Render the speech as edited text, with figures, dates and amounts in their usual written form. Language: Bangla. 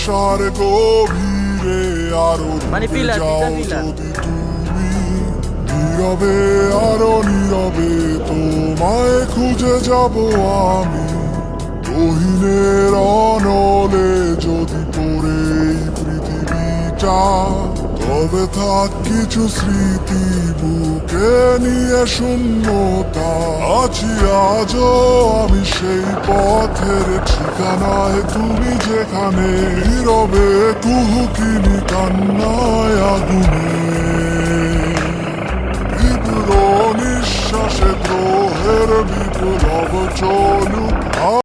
কুয়াশার গভীরে আরো মানে ডুবে পিলার, যাও পিলার। যদি তুমি নীরবে আরো নীরবে তোমায় খুঁজে যাব আমি গহীনের অনলে যদি পড়ে এই পৃথিবীটা তবে থাক কিছু স্মৃতি বুকে নিয়ে শূন্যতা আছি আজও আমি সেই পথের ঠিকানায় তুমি যেখানে নীরবে কুহুকিনি কান্নায় আগুনে তীব্র নিঃশ্বাসে দ্রোহের বিপ্লব চলুক।